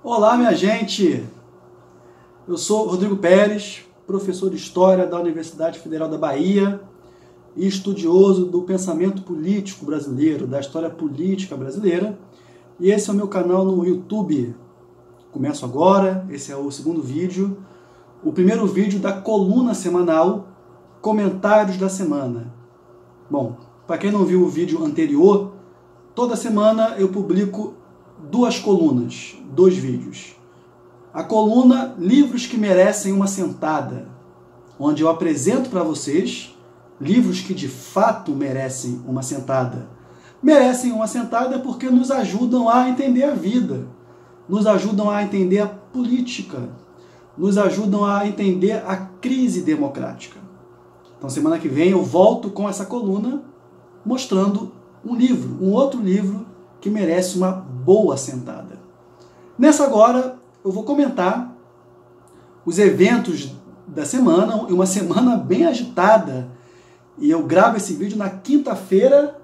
Olá, minha gente! Eu sou Rodrigo Pérez, professor de História da Universidade Federal da Bahia e estudioso do pensamento político brasileiro, da história política brasileira. E esse é o meu canal no YouTube. Começo agora, esse é o segundo vídeo. O primeiro vídeo da coluna semanal Comentários da Semana. Bom, para quem não viu o vídeo anterior, toda semana eu publico duas colunas, dois vídeos. A coluna Livros que Merecem uma Sentada, onde eu apresento para vocês livros que de fato merecem uma sentada. Merecem uma sentada porque nos ajudam a entender a vida, nos ajudam a entender a política, nos ajudam a entender a crise democrática. Então, semana que vem eu volto com essa coluna mostrando um livro, um outro livro que merece uma boa sentada. Nessa agora, eu vou comentar os eventos da semana, uma semana bem agitada. E eu gravo esse vídeo na quinta-feira,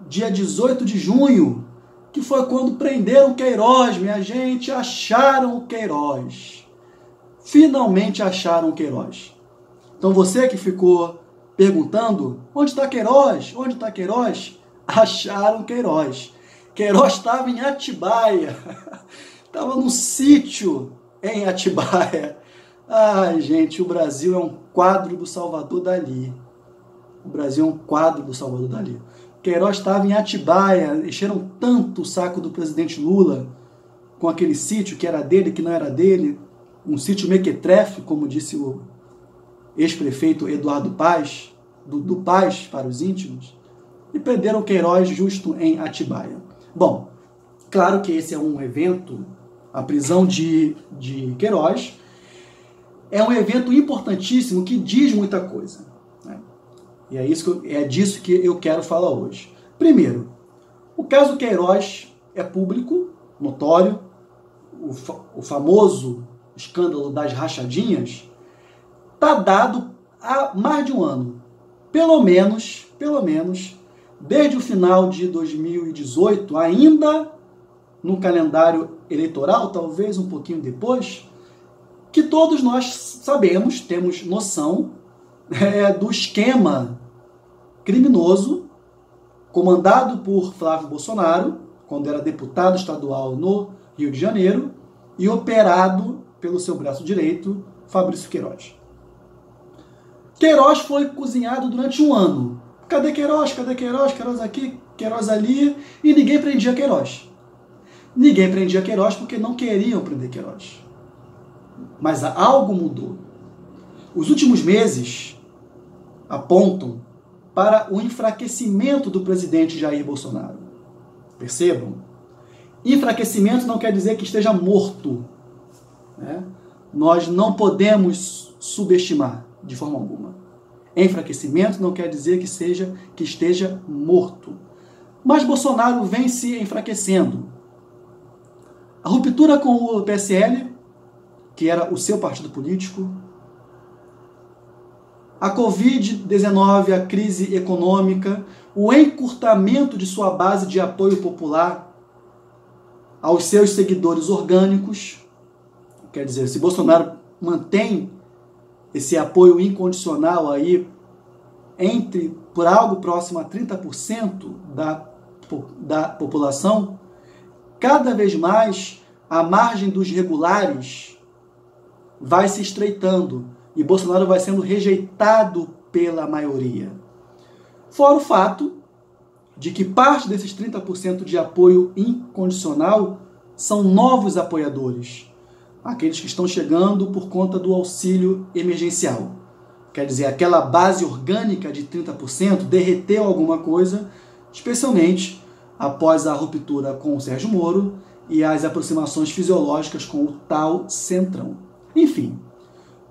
dia 18 de junho, que foi quando prenderam o Queiroz. Minha gente, acharam o Queiroz. Finalmente acharam o Queiroz. Então você que ficou perguntando, onde está Queiroz? Onde está Queiroz? Acharam Queiroz. Queiroz estava em Atibaia, estava num sítio em Atibaia. Ai, gente, o Brasil é um quadro do Salvador Dalí. O Brasil é um quadro do Salvador Dalí. Queiroz estava em Atibaia, encheram tanto o saco do presidente Lula com aquele sítio que era dele, que não era dele, um sítio mequetrefe, como disse o ex-prefeito Eduardo Paes, do Paes para os íntimos, e prenderam Queiroz justo em Atibaia. Bom, claro que esse é um evento, a prisão de Queiroz, é um evento importantíssimo que diz muita coisa, né? E é disso que eu quero falar hoje. Primeiro, o caso Queiroz é público, notório, o famoso escândalo das rachadinhas está dado há mais de um ano, pelo menos, desde o final de 2018, ainda no calendário eleitoral, talvez um pouquinho depois, que todos nós sabemos, temos noção do esquema criminoso comandado por Flávio Bolsonaro, quando era deputado estadual no Rio de Janeiro, e operado pelo seu braço direito, Fabrício Queiroz. Queiroz foi cozinhado durante um ano. Cadê Queiroz? Cadê Queiroz? Queiroz aqui, Queiroz ali. E ninguém prendia Queiroz. Ninguém prendia Queiroz porque não queriam prender Queiroz. Mas algo mudou. Os últimos meses apontam para o enfraquecimento do presidente Jair Bolsonaro. Percebam? Enfraquecimento não quer dizer que esteja morto, né? Nós não podemos subestimar de forma alguma. Enfraquecimento não quer dizer que esteja morto. Mas Bolsonaro vem se enfraquecendo. A ruptura com o PSL, que era o seu partido político, a Covid-19, a crise econômica, o encurtamento de sua base de apoio popular aos seus seguidores orgânicos. Quer dizer, se Bolsonaro mantém esse apoio incondicional aí por algo próximo a 30% da população, cada vez mais a margem dos regulares vai se estreitando e Bolsonaro vai sendo rejeitado pela maioria. Fora o fato de que parte desses 30% de apoio incondicional são novos apoiadores, aqueles que estão chegando por conta do auxílio emergencial. Quer dizer, aquela base orgânica de 30% derreteu alguma coisa, especialmente após a ruptura com o Sérgio Moro e as aproximações fisiológicas com o tal Centrão. Enfim,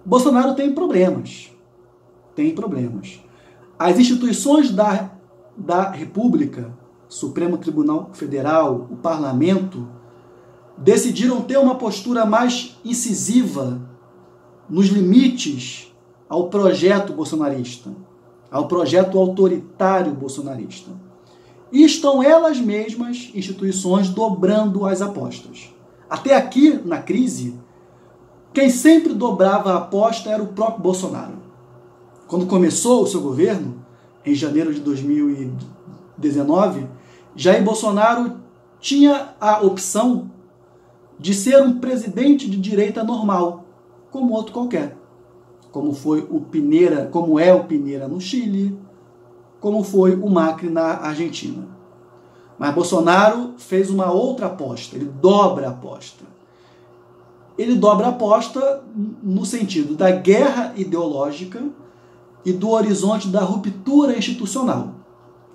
Bolsonaro tem problemas. Tem problemas. As instituições da República, Supremo Tribunal Federal, o Parlamento, decidiram ter uma postura mais incisiva nos limites ao projeto bolsonarista, ao projeto autoritário bolsonarista. E estão elas mesmas, instituições, dobrando as apostas. Até aqui, na crise, quem sempre dobrava a aposta era o próprio Bolsonaro. Quando começou o seu governo, em janeiro de 2019, Jair Bolsonaro tinha a opção de ser um presidente de direita normal, como outro qualquer. Como foi o Piñera, como é o Piñera no Chile, como foi o Macri na Argentina. Mas Bolsonaro fez uma outra aposta, ele dobra a aposta. Ele dobra a aposta no sentido da guerra ideológica e do horizonte da ruptura institucional,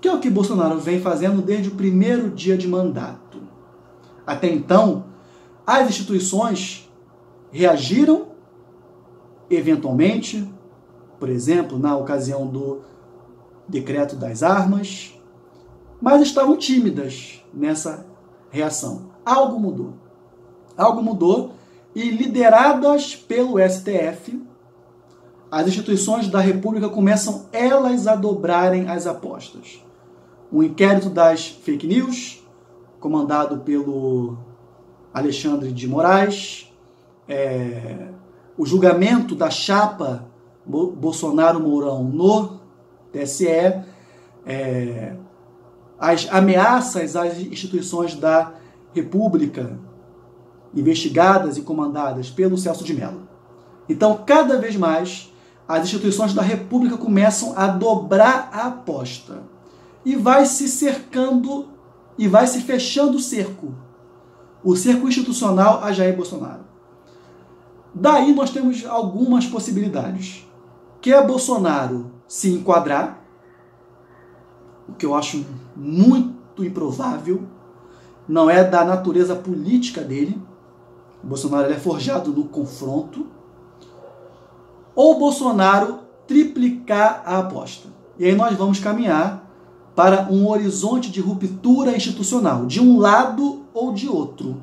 que é o que Bolsonaro vem fazendo desde o primeiro dia de mandato. Até então, as instituições reagiram eventualmente, por exemplo, na ocasião do decreto das armas, mas estavam tímidas nessa reação. Algo mudou. Algo mudou e, lideradas pelo STF, as instituições da República começam elas a dobrarem as apostas. O inquérito das fake news, comandado pelo Alexandre de Moraes, o julgamento da chapa Bolsonaro-Mourão no TSE, as ameaças às instituições da República, investigadas e comandadas pelo Celso de Mello. Então, cada vez mais, as instituições da República começam a dobrar a aposta. E vai se cercando e vai se fechando o cerco institucional a Jair Bolsonaro. Daí nós temos algumas possibilidades. Que é Bolsonaro se enquadrar, o que eu acho muito improvável, não é da natureza política dele. O Bolsonaro é forjado no confronto. Ou Bolsonaro triplicar a aposta. E aí nós vamos caminhar para um horizonte de ruptura institucional, de um lado ou de outro.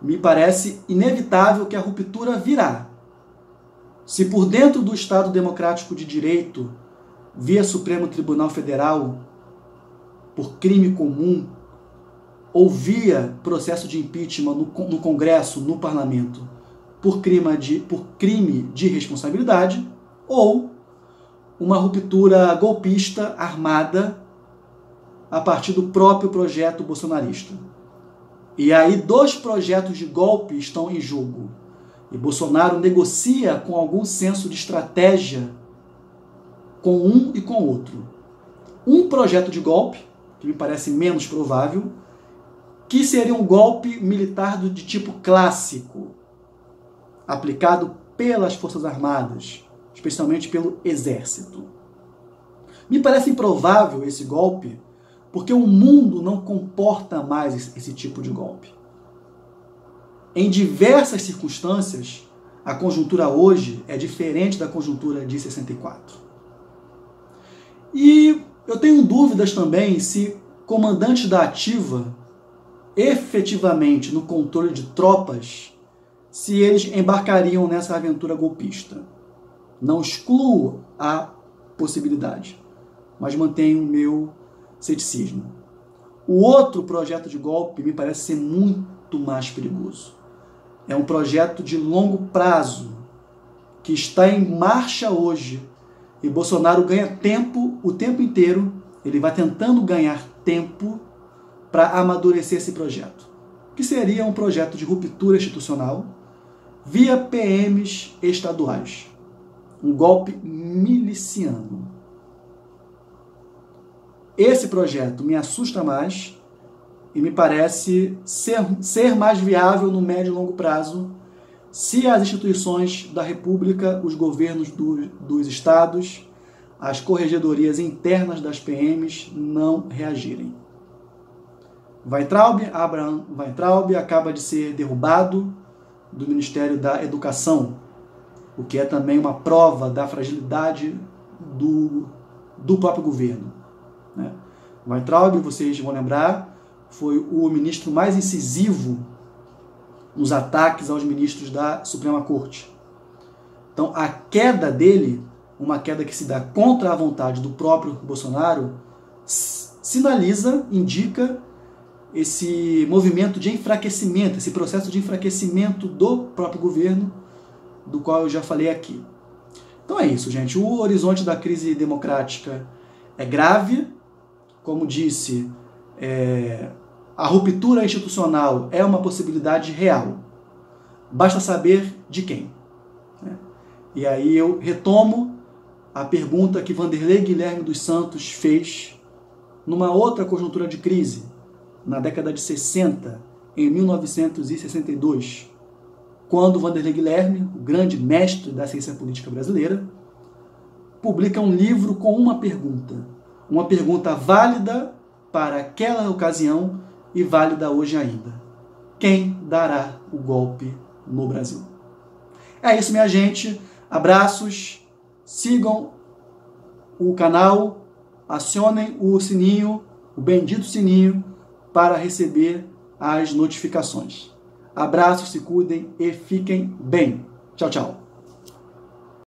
Me parece inevitável que a ruptura virá. Se por dentro do Estado Democrático de Direito, via Supremo Tribunal Federal, por crime comum, ou via processo de impeachment no Congresso, no Parlamento, por crime de responsabilidade, ou uma ruptura golpista armada a partir do próprio projeto bolsonarista. E aí 2 projetos de golpe estão em jogo. E Bolsonaro negocia com algum senso de estratégia com um e com outro. Um projeto de golpe, que me parece menos provável, que seria um golpe militar de tipo clássico, aplicado pelas Forças Armadas, especialmente pelo Exército. Me parece improvável esse golpe, porque o mundo não comporta mais esse tipo de golpe. Em diversas circunstâncias, a conjuntura hoje é diferente da conjuntura de 64. E eu tenho dúvidas também se comandantes da ativa, efetivamente no controle de tropas, se eles embarcariam nessa aventura golpista. Não excluo a possibilidade, mas mantenho o meu ceticismo. O outro projeto de golpe me parece ser muito mais perigoso. É um projeto de longo prazo, que está em marcha hoje, e Bolsonaro ganha tempo o tempo inteiro, ele vai tentando ganhar tempo para amadurecer esse projeto, que seria um projeto de ruptura institucional via PMs estaduais. Um golpe miliciano. Esse projeto me assusta mais e me parece ser mais viável no médio e longo prazo se as instituições da República, os governos dos estados, as corregedorias internas das PMs não reagirem. Abraham Weintraub acaba de ser derrubado do Ministério da Educação, o que é também uma prova da fragilidade do próprio governo. Weintraub, vocês vão lembrar, foi o ministro mais incisivo nos ataques aos ministros da Suprema Corte. Então, a queda dele, uma queda que se dá contra a vontade do próprio Bolsonaro, sinaliza, indica esse movimento de enfraquecimento, esse processo de enfraquecimento do próprio governo, do qual eu já falei aqui. Então é isso, gente. O horizonte da crise democrática é grave. Como disse, a ruptura institucional é uma possibilidade real. Basta saber de quem. E aí eu retomo a pergunta que Vanderlei Guilherme dos Santos fez numa outra conjuntura de crise, na década de 60, em 1962, quando Vanderlei Guilherme, o grande mestre da ciência política brasileira, publica um livro com uma pergunta válida para aquela ocasião e válida hoje ainda. Quem dará o golpe no Brasil? É isso, minha gente. Abraços, sigam o canal, acionem o sininho, o bendito sininho, para receber as notificações. Abraços, se cuidem e fiquem bem. Tchau, tchau.